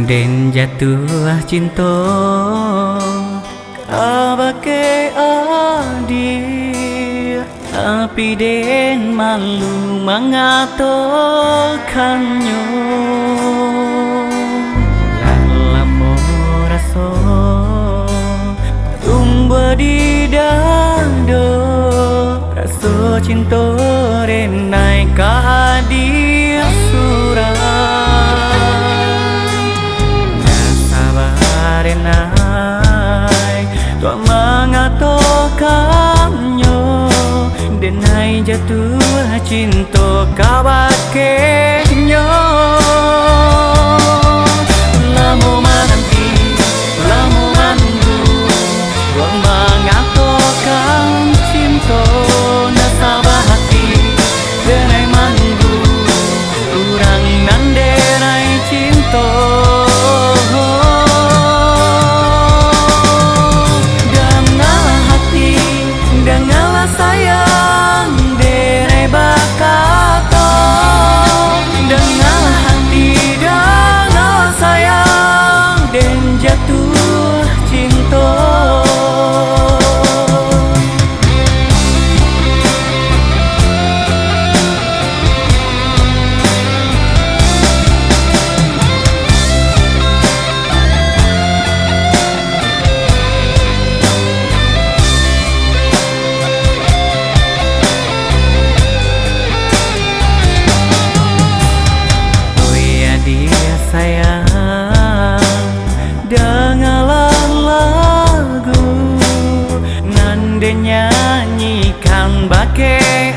Den jatuh cinta abake adir, tapi den malu mengatakannya. Lama rasa tumbuh di dada, rasa cinta den naik ke hadir surah. Denai tua mengatakannya, denai jatuh cinta kabakenya. Lama menanti, lama menunggu, tua mengatakan cinta nasabah hati, denai menunggu, kurang nan denai cinta. Sayang denai bakata, dengar hati dengar sayang den jatuh cinta. Sayang, dengarlah lagu nan denyanyikan bagai